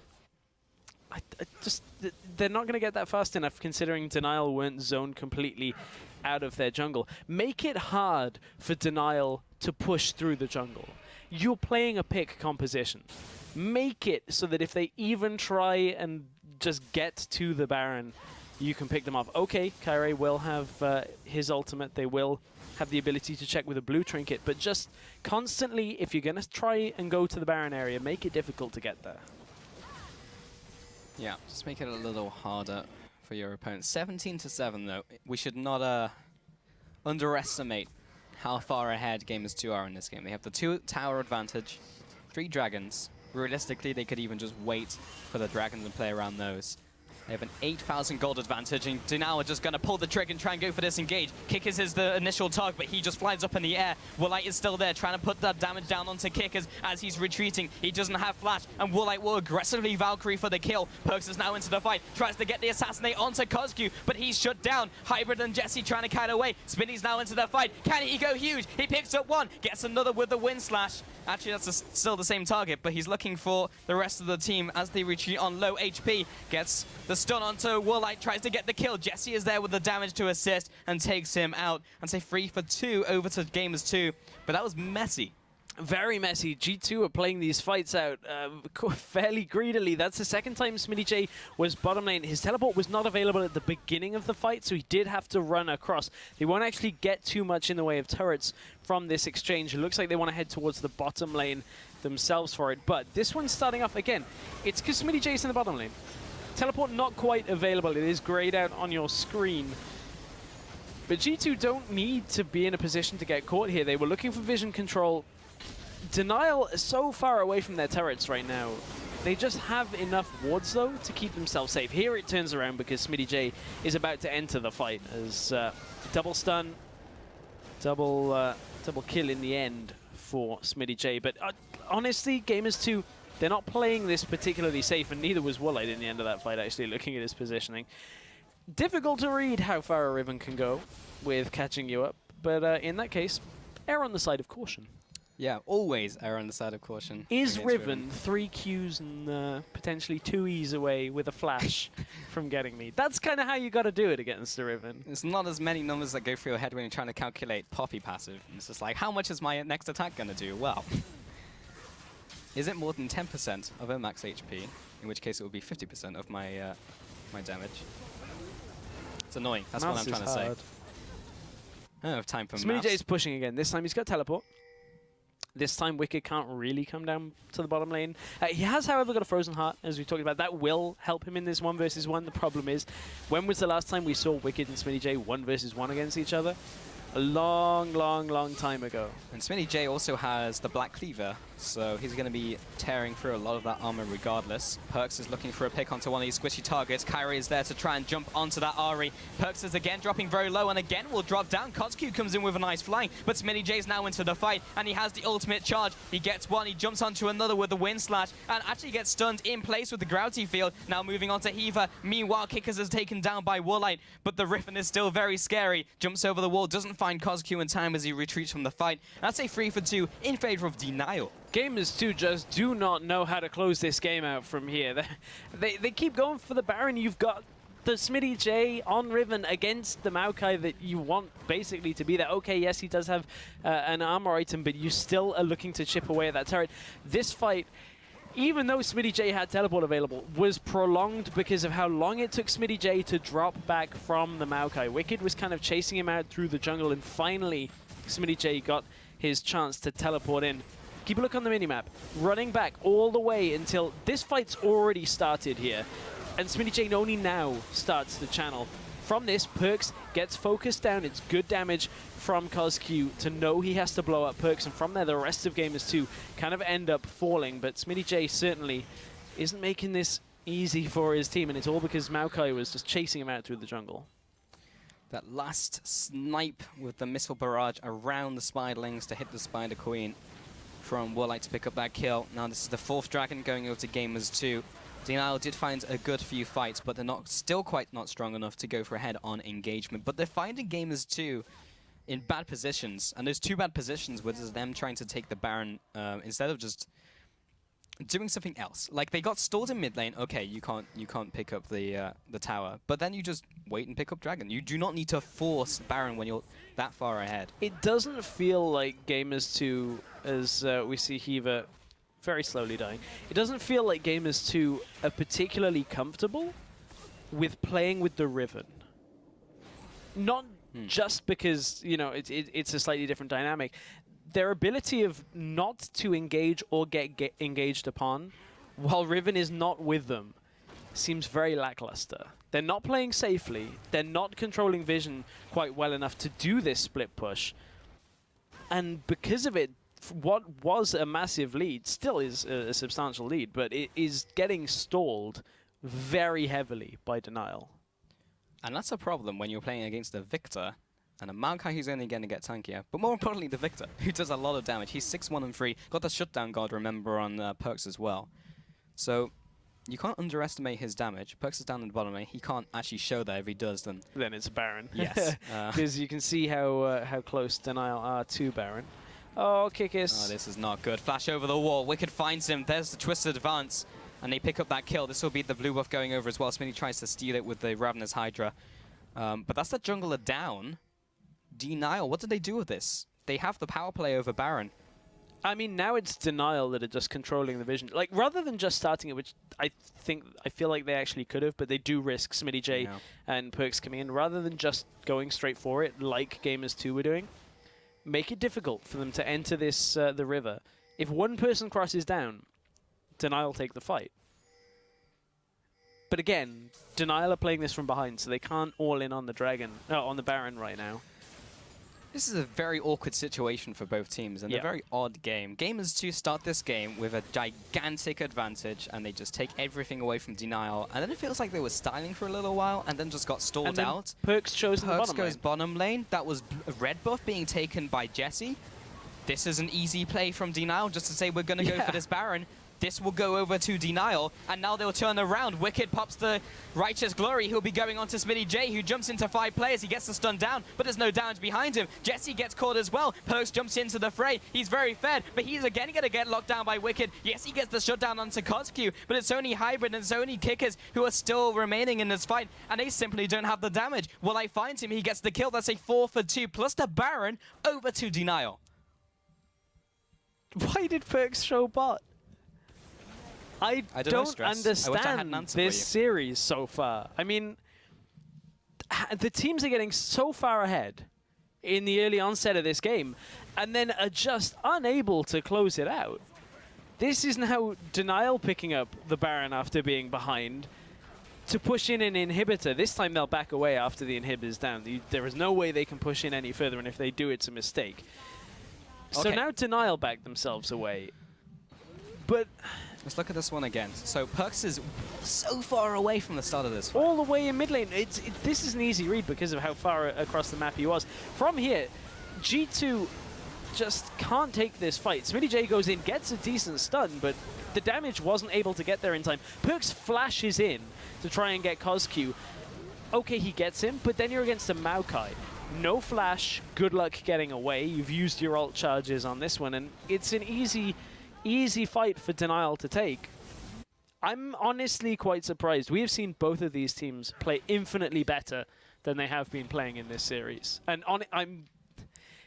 they're not going to get that fast enough, considering Denial weren't zoned completely out of their jungle. Make it hard for Denial to push through the jungle. you're playing a pick composition. Make it so that if they even try and just get to the Baron, you can pick them off. Okay, Kairi will have his ultimate. They will have the ability to check with a blue trinket, but just constantly, if you're going to try and go to the Baron area, make it difficult to get there. Yeah, just make it a little harder for your opponent. 17-7, though. We should not underestimate how far ahead Gamers 2 are in this game. They have the 2 tower advantage, 3 dragons. Realistically, they could even just wait for the dragons and play around those. They have an 8,000 gold advantage, and DNL are just going to pull the trigger and try and go for this engage. Kickers is the initial target, but he just flies up in the air. Woolite is still there, trying to put that damage down onto Kickers as he's retreating. He doesn't have flash, and Woolite will aggressively Valkyrie for the kill. Perks is now into the fight, tries to get the assassinate onto KOZQ, but he's shut down. Hybrid and Jesse trying to kite away. Spinny's now into the fight. Can he go huge? He picks up one, gets another with the wind slash. Actually, that's still the same target, but he's looking for the rest of the team as they retreat on low HP. Gets the stun onto Woolite, tries to get the kill. Jesse is there with the damage to assist and takes him out. And say 3 for 2 over to Gamers 2, but that was messy. Very messy. G2 are playing these fights out fairly greedily. That's the second time SmittyJ was bottom lane. His teleport was not available at the beginning of the fight, so he did have to run across. They won't actually get too much in the way of turrets from this exchange. It looks like they want to head towards the bottom lane themselves for it. But this one's starting off again. It's because SmittyJ is in the bottom lane. Teleport not quite available. It is grayed out on your screen. But G2 don't need to be in a position to get caught here. They were looking for vision control. Denial is so far away from their turrets right now. They just have enough wards, though, to keep themselves safe. Here it turns around because SmittyJ is about to enter the fight as double stun, double kill in the end for SmittyJ. But honestly, Gamers 2, they're not playing this particularly safe, and neither was Woolite in the end of that fight, actually, looking at his positioning. Difficult to read how far a Riven can go with catching you up, but in that case, err on the side of caution. Yeah, always err on the side of caution. Is Riven 3 Qs and potentially 2 Es away with a flash from getting me? That's kind of how you got to do it against the Riven. It's not as many numbers that go through your head when you're trying to calculate Poppy passive. It's just like, how much is my next attack going to do? Well, is it more than 10% of her max HP? In which case it would be 50% of my my damage. It's annoying. That's what I'm trying to say. I don't have time for maths. SmittyJ's pushing again. This time he's got teleport. This time Wicked can't really come down to the bottom lane. He has, however, got a Frozen Heart, as we talked about. That will help him in this 1 versus 1. The problem is, when was the last time we saw Wicked and SmittyJ 1 versus 1 against each other? A long, long, long time ago. And SmittyJ also has the Black Cleaver, so he's going to be tearing through a lot of that armor regardless. Perks is looking for a pick onto one of these squishy targets. Kairi is there to try and jump onto that Ahri. Perks is again dropping very low and again will drop down. KOZQ comes in with a nice flying, but SmittyJ is now into the fight and he has the ultimate charge. He gets one, he jumps onto another with the wind slash and actually gets stunned in place with the gravity field. Now moving on to Hiva. Meanwhile, Kickers is taken down by Woolite, but the Riven is still very scary. Jumps over the wall, doesn't find KOZQ in time as he retreats from the fight. That's a 3 for 2 in favor of Denial. Gamers 2 just do not know how to close this game out from here. They keep going for the Baron. You've got the SmittyJ on Riven against the Maokai that you want basically to be there. Okay, yes, he does have an armor item, but you still are looking to chip away at that turret. This fight, even though SmittyJ had teleport available, was prolonged because of how long it took SmittyJ to drop back from the Maokai. Wicked was kind of chasing him out through the jungle, and finally SmittyJ got his chance to teleport in. Keep a look on the minimap. Running back all the way until this fight's already started here. And SmittyJ only now starts the channel. From this, Perks gets focused down. It's good damage from KOZQ to know he has to blow up Perks. And from there, the rest of Gamers 2 kind of end up falling. But SmittyJ certainly isn't making this easy for his team. And it's all because Maokai was just chasing him out through the jungle. That last snipe with the missile barrage around the Spiderlings to hit the Spider Queen from Woolite to pick up that kill. Now this is the 4th dragon going over to Gamers 2. DNL did find a good few fights, but they're still quite not strong enough to go for a head-on engagement. But they're finding Gamers 2 in bad positions, and those 2 bad positions was them trying to take the Baron instead of just doing something else. Like they got stalled in mid lane. Okay, you can't pick up the tower, but then you just wait and pick up Dragon. You do not need to force Baron when you're that far ahead. It doesn't feel like Gamers 2, as we see Hiva very slowly dying. It doesn't feel like Gamers 2 are particularly comfortable with playing with the Riven. Not just because, you know, it's a slightly different dynamic. Their ability of not to engage or get engaged upon while Riven is not with them seems very lackluster. They're not playing safely. They're not controlling vision quite well enough to do this split push. And because of it, what was a massive lead still is a substantial lead, but it is getting stalled very heavily by Denial. And that's a problem when you're playing against a Victor and a Maokai who's only going to get tankier. But more importantly, the Victor, who does a lot of damage. He's 6-1 and 3. Got the shutdown guard, remember, on Perks as well. So you can't underestimate his damage. Perks is down in the bottom lane. He can't actually show that. If he does, then it's Baron. Yes. Because you can see how close Denial are to Baron. Oh, Kikis. Oh, this is not good. Flash over the wall. Wicked finds him. There's the twisted advance. And they pick up that kill. This will be the blue buff going over as well. Smitty tries to steal it with the Ravenous Hydra. But that's the jungler down. Denial, what did they do with this? They have the power play over Baron. I mean, now it's Denial that are just controlling the vision. Like, rather than just starting it, which I feel like they actually could have, but they do risk Smitty J and Perks coming in. Rather than just going straight for it, like Gamers 2 were doing, make it difficult for them to enter this the river. If one person crosses down, Denial take the fight. But again, Denial are playing this from behind, so they can't all in on the on the Baron right now. This is a very awkward situation for both teams and a very odd game. Gamers 2 start this game with a gigantic advantage and they just take everything away from Denial. And then it feels like they were styling for a little while and then just got stalled out. Perks chose the bottom goes lane. bottom lane. That was a red buff being taken by Jesse. This is an easy play from Denial just to say we're going to go for this Baron. This will go over to Denial, and now they'll turn around. Wicked pops the Righteous Glory. He'll be going on to Smitty J, who jumps into 5 players. He gets the stun down, but there's no damage behind him. Jesse gets caught as well. Perks jumps into the fray. He's very fed, but he's again going to get locked down by Wicked. Yes, he gets the shutdown onto Kotsq, but it's only Hybrid and it's only Kickers who are still remaining in this fight, and they simply don't have the damage. Will I find him? He gets the kill. That's a 4 for 2, plus the Baron over to Denial. Why did Perks show bot? I don't understand this series so far. I mean, the teams are getting so far ahead in the early onset of this game, and then are just unable to close it out. This is now Denial picking up the Baron after being behind to push in an inhibitor. This time they'll back away after the inhibitor's down. There is no way they can push in any further, and if they do, it's a mistake. So now Denial back themselves away. But let's look at this one again. So Perks is so far away from the start of this fight. All the way in mid lane. This is an easy read because of how far across the map he was. From here, G2 just can't take this fight. Smitty J goes in, gets a decent stun, but the damage wasn't able to get there in time. Perks flashes in to try and get Kotsq. Okay, he gets him, but then you're against a Maokai. No flash, good luck getting away. You've used your ult charges on this one, and it's an easy fight for Denial to take. I'm honestly quite surprised. We have seen both of these teams play infinitely better than they have been playing in this series. And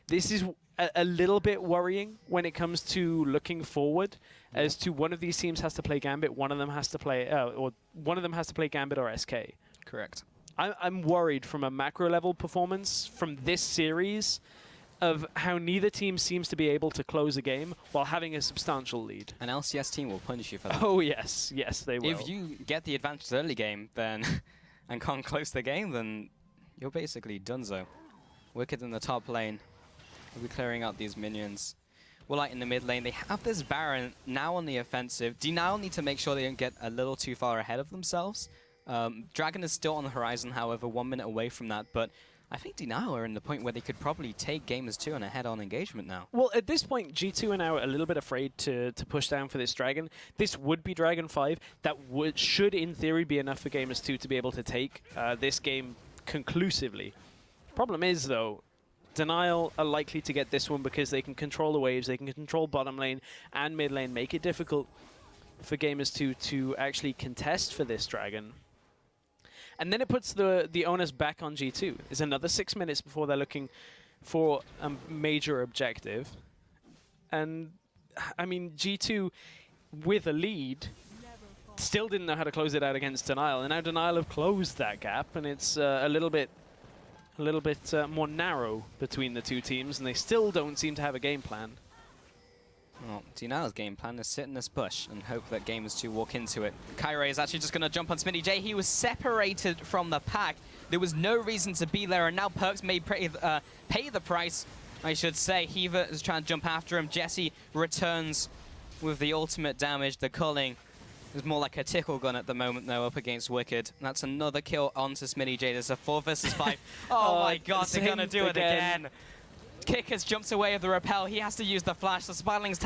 this is a little bit worrying when it comes to looking forward, as to one of these teams has to play Gambit, one of them has to play Gambit or SK. Correct. I'm worried from a macro level performance from this series of how neither team seems to be able to close a game while having a substantial lead. An LCS team will punish you for that. Oh yes, yes they will. If you get the advantage early game, then and can't close the game, then you're basically donezo. Wicked in the top lane. We'll be clearing out these minions. Woolite in the mid lane. They have this Baron now on the offensive. Denial need to make sure they don't get a little too far ahead of themselves. Dragon is still on the horizon, however, 1 minute away from that, but I think Denial are in the point where they could probably take Gamers 2 on a head-on engagement now. Well, at this point, G2 are now a little bit afraid to push down for this Dragon. This would be Dragon 5. That should, in theory, be enough for Gamers 2 to be able to take this game conclusively. Problem is, though, Denial are likely to get this one because they can control the waves, they can control bottom lane and mid lane, make it difficult for Gamers 2 to actually contest for this dragon. And then it puts the onus back on G2. It's another 6 minutes before they're looking for a major objective. And, I mean, G2, with a lead, still didn't know how to close it out against DNL. And now DNL have closed that gap, and it's a little bit more narrow between the two teams, and they still don't seem to have a game plan. Well, DNL's game plan is sit in this bush and hope that Gamers 2 walk into it. Kyrie is actually just going to jump on Smitty J. He was separated from the pack. There was no reason to be there, and now Perks may pay the price, I should say. Heaver is trying to jump after him. Jesse returns with the ultimate damage. The culling is more like a tickle gun at the moment, though, up against Wicked. And that's another kill onto Smitty J. There's a 4 versus 5. Oh my god, they're going to do it again. Kickers jumps away with the repel. He has to use the flash. The Spiderlings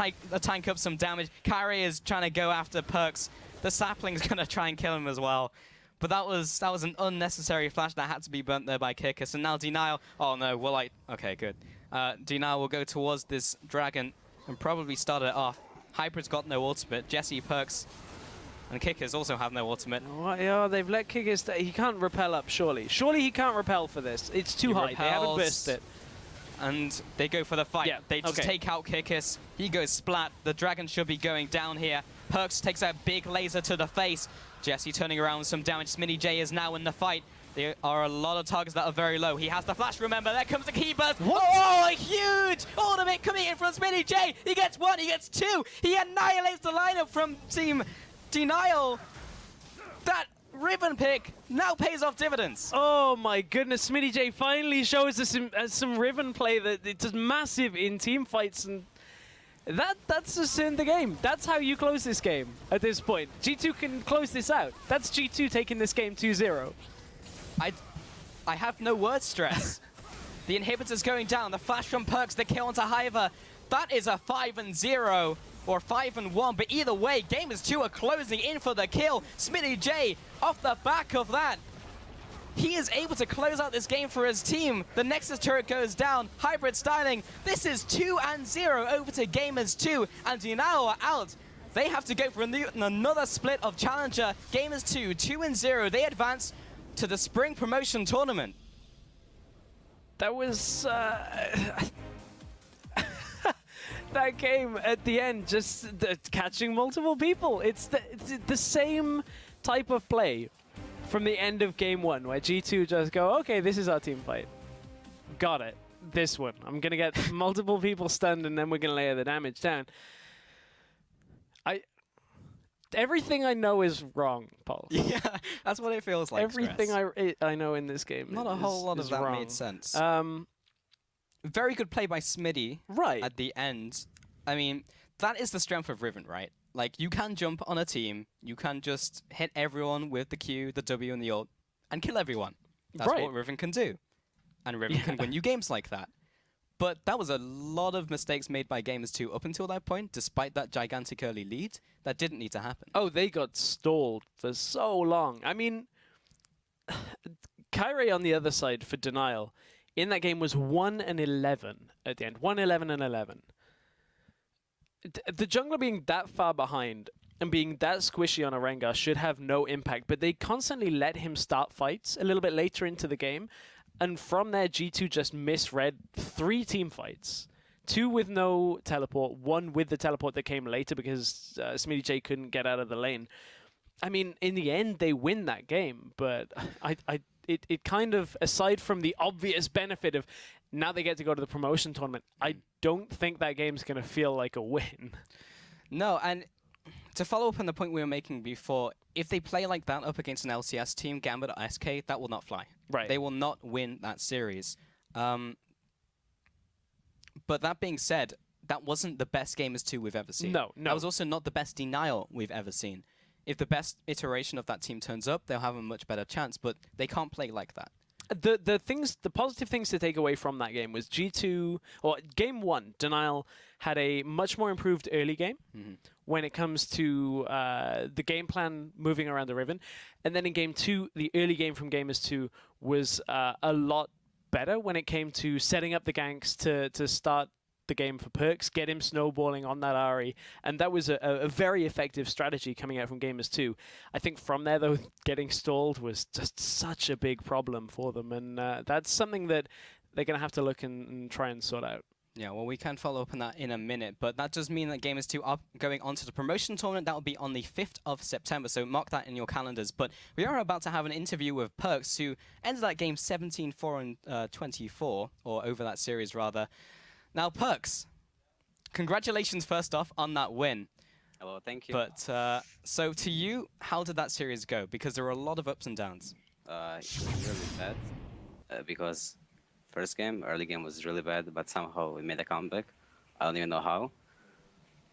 tank up some damage. Kyrie is trying to go after Perks. The Sapling's going to try and kill him as well. But that was an unnecessary flash that had to be burnt there by Kickers. And now DNL. Oh no, we're like, okay, good. DNL will go towards this dragon and probably start it off. Hybrid's got no ultimate. Jesse, Perks, and Kickers also have no ultimate. Oh, yeah, they've let Kickers. He can't repel up, surely. Surely he can't repel for this. It's too high. They haven't burst it. And they go for the fight. Yeah, they just take out Kickers. He goes splat. The dragon should be going down here. Perks takes a big laser to the face. Jesse turning around with some damage. Smitty J is now in the fight. There are a lot of targets that are very low. He has the flash, remember. There comes the key burst. What? Oh, a huge ultimate coming in from Smitty J. He gets 1, he gets 2. He annihilates the lineup from Team DNL. That Ribbon pick now pays off dividends. Oh my goodness, Smitty J finally shows us some Ribbon play that it's massive in team fights, and that's just in the game. That's how you close this game at this point. G2 can close this out. That's G2 taking this game 2-0. I have no word stress. The inhibitor's going down. The flash from Perks, the kill onto Hiver. That is a 5-0. Or 5-1, but either way, Gamers 2 are closing in for the kill. Smitty J, off the back of that, he is able to close out this game for his team. The Nexus turret goes down, Hybrid styling. This is 2-0 over to Gamers 2, and DNL are out. They have to go for another split of Challenger. Gamers 2, 2-0. They advance to the Spring Promotion Tournament. That was... that game at the end, just catching multiple people. It's the same type of play from the end of game 1, where G2 just go, okay, this is our team fight. Got it. This one. I'm going to get multiple people stunned, and then we're going to layer the damage down. Everything I know is wrong, Paul. Yeah, that's what it feels like. Everything I know in this game Not a whole lot of that wrong. made sense. Very good play by Smitty at the end. I mean, that is the strength of Riven, right? Like, you can jump on a team, you can just hit everyone with the Q, the W, and the ult, and kill everyone. That's what Riven can do. And Riven can win you games like that. But that was a lot of mistakes made by Gamers 2 up until that point, despite that gigantic early lead. That didn't need to happen. Oh, they got stalled for so long. I mean, Kyrie on the other side for DNL in that game was 1-11 at the end. 1-11-11. The jungler being that far behind and being that squishy on a Rengar should have no impact, but they constantly let him start fights a little bit later into the game. And from there, G2 just misread 3 team fights. 2 with no teleport, 1 with the teleport that came later because Smitty J couldn't get out of the lane. I mean, in the end, they win that game, but it kind of, aside from the obvious benefit of now they get to go to the promotion tournament, I don't think that game's going to feel like a win. No, and to follow up on the point we were making before, if they play like that up against an LCS team, Gambit or SK, that will not fly. Right. They will not win that series. But that being said, that wasn't the best Gamers 2 we've ever seen. No. That was also not the best DNL we've ever seen. If the best iteration of that team turns up, they'll have a much better chance, but they can't play like that. The positive things to take away from that game was G2, or game 1, DNL had a much more improved early game when it comes to the game plan moving around the Riven. And then in game 2, the early game from Gamers 2 was a lot better when it came to setting up the ganks to start the game for Perks, get him snowballing on that Ari, and that was a very effective strategy coming out from Gamers 2. I think from there, though, getting stalled was just such a big problem for them, and that's something that they're going to have to look and try and sort out. Yeah, well, we can follow up on that in a minute, but that does mean that Gamers 2 are going on to the promotion tournament. That will be on the 5th of September, so mark that in your calendars. But we are about to have an interview with Perks, who ended that game 17-4-24, or over that series, rather. Now, Perks, congratulations first off on that win. Hello, thank you. But, so to you, how did that series go? Because there were a lot of ups and downs. It was really bad, because first game, early game was really bad, but somehow we made a comeback. I don't even know how.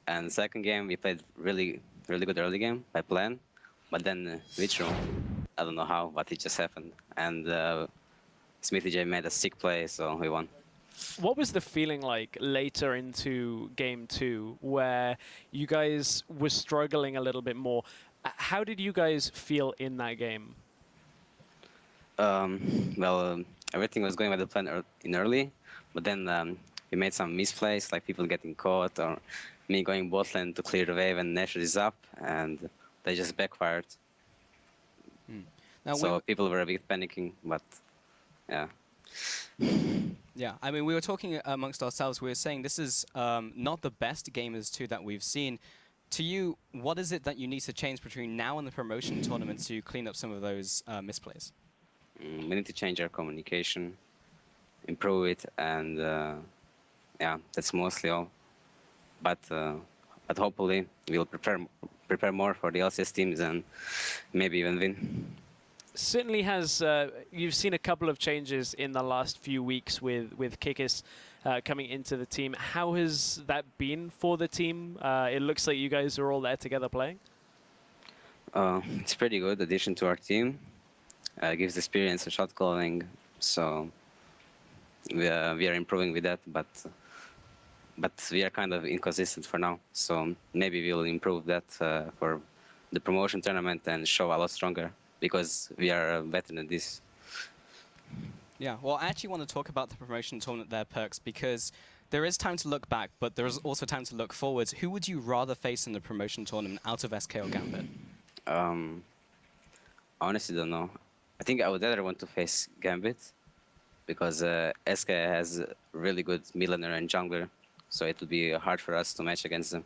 And second game, we played really good early game by plan, but then withdrew. I don't know how, but it just happened. And Smithy J made a sick play, so we won. What was the feeling like later into game 2, where you guys were struggling a little bit more? How did you guys feel in that game? Well, everything was going by the plan in early, but then we made some misplays, like people getting caught, or me going bot lane to clear the wave and Nash is up, and they just backfired. Now, so people were a bit panicking, but yeah. Yeah, I mean, we were talking amongst ourselves. We were saying this is not the best Gamers 2 that we've seen. To you, what is it that you need to change between now and the promotion tournament to clean up some of those misplays? We need to change our communication, improve it, and yeah, that's mostly all. But hopefully we'll prepare more for the LCS teams and maybe even win. Certainly has. You've seen a couple of changes in the last few weeks with Kikis coming into the team. How has that been for the team? It looks like you guys are all there together playing. It's pretty good addition to our team. Gives experience in shot calling, so we are improving with that, but we are kind of inconsistent for now. So maybe we'll improve that for the promotion tournament and show a lot stronger, because we are better than this. Yeah, well, I actually want to talk about the promotion tournament there, Perks, because there is time to look back, but there is also time to look forwards. Who would you rather face in the promotion tournament out of SK or Gambit? Honestly, don't know. I think I would rather want to face Gambit, because SK has really good mid laner and jungler, so it would be hard for us to match against them.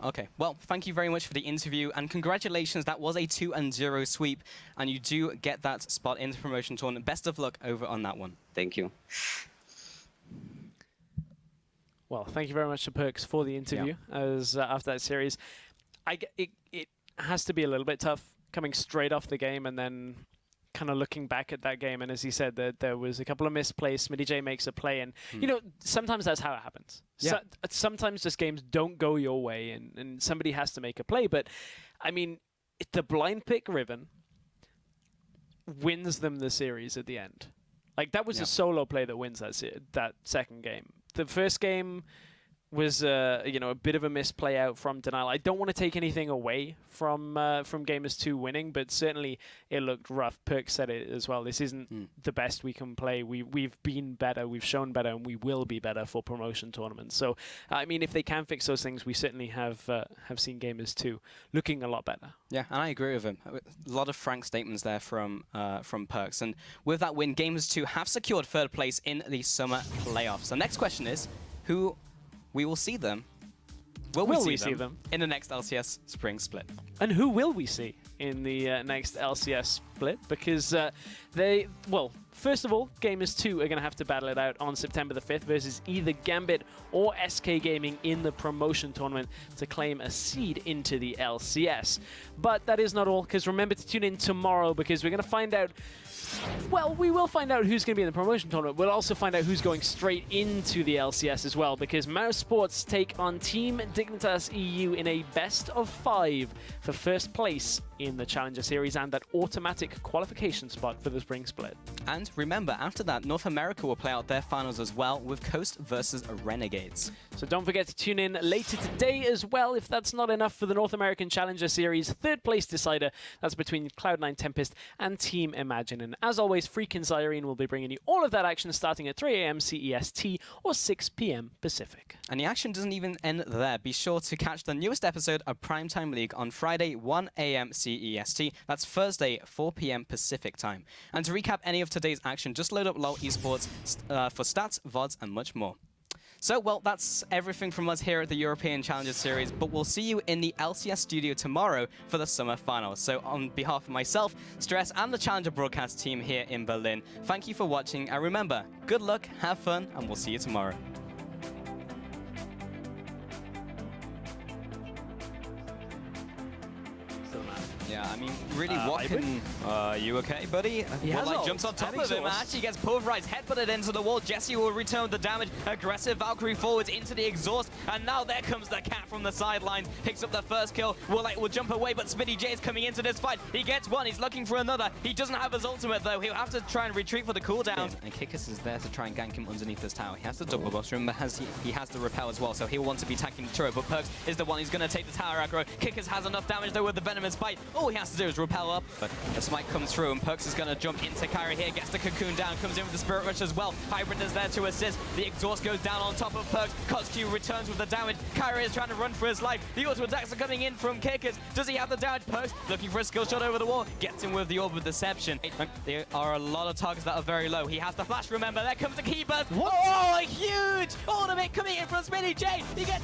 Okay, well, thank you very much for the interview, and congratulations, that was a 2-0 sweep, and you do get that spot in the promotion tournament. Best of luck over on that one. Thank you. Well, thank you very much to Perks for the interview. As after that series, it has to be a little bit tough coming straight off the game and then kind of looking back at that game. And as he said, there was a couple of misplays. Smitty J makes a play, and you know, sometimes that's how it happens. Yeah. Sometimes just games don't go your way, and somebody has to make a play. But I mean, the blind pick Riven wins them the series at the end. Like, that was a solo play that wins that second game. The first game was you know, a bit of a misplay out from DNL. I don't want to take anything away from Gamers 2 winning, but certainly it looked rough. Perk said it as well. This isn't the best we can play. We've been better, we've shown better, and we will be better for promotion tournaments. So I mean, if they can fix those things, we certainly have seen Gamers 2 looking a lot better. Yeah, and I agree with him. A lot of frank statements there from Perks. And with that win, Gamers 2 have secured third place in the summer playoffs. The next question is, who we will see them. Will we see them in the next LCS spring split? And who will we see in the next LCS split? Because well, first of all, Gamers 2 are going to have to battle it out on September the 5th versus either Gambit or SK Gaming in the promotion tournament to claim a seed into the LCS. But that is not all, because remember to tune in tomorrow, because we're going to find out. Well, we will find out who's going to be in the promotion tournament. We'll also find out who's going straight into the LCS as well, because Mouse Sports take on Team Dignitas EU in a best-of-5 for first place in the Challenger Series and that automatic qualification spot for the spring split. And And remember, after that, North America will play out their finals as well with Coast versus Renegades. So don't forget to tune in later today as well, if that's not enough, for the North American Challenger Series third place decider. That's between Cloud9 Tempest and Team Imagine. And as always, Freakin' Zyrene will be bringing you all of that action starting at 3 AM CEST or 6 PM Pacific. And the action doesn't even end there. Be sure to catch the newest episode of Primetime League on Friday, 1 AM CEST. That's Thursday, 4 PM Pacific time. And to recap any of today's action, just load up LoL Esports for stats, VODs, and much more. So, well, that's everything from us here at the European Challenger Series, but we'll see you in the LCS studio tomorrow for the summer finals. So on behalf of myself, Stress, and the Challenger broadcast team here in Berlin, thank you for watching, and remember, good luck, have fun, and we'll see you tomorrow. Yeah, I mean, really, what can... you okay, buddy? Like, jumps on top of him, actually gets pulverized, headbutted into the wall. Jesse will return the damage. Aggressive Valkyrie forwards into the exhaust, and now there comes the cat from the sidelines. Picks up the first kill. Will jump away, but Spinny J is coming into this fight. He gets one, he's looking for another. He doesn't have his ultimate, though. He'll have to try and retreat for the cooldown. And Kikis is there to try and gank him underneath this tower. He has the double boss, remember, he has the repel as well, so he'll want to be attacking the turret, but Perks is the one who's going to take the tower aggro. Kikis has enough damage, though, with the venomous bite. All he has to do is repel up, but the smite comes through, and Perks is going to jump into Kyrie here, gets the cocoon down, comes in with the Spirit Rush as well. Hybrid is there to assist. The exhaust goes down on top of Perks. Kotsky returns with the damage. Kyrie is trying to run for his life. The auto attacks are coming in from Kickers. Does he have the damage? Perks looking for a skill shot over the wall, gets him with the Orb of Deception. There are a lot of targets that are very low. He has the flash, remember. There comes the key burst. Oh, a huge ultimate coming in from Spinny J. He gets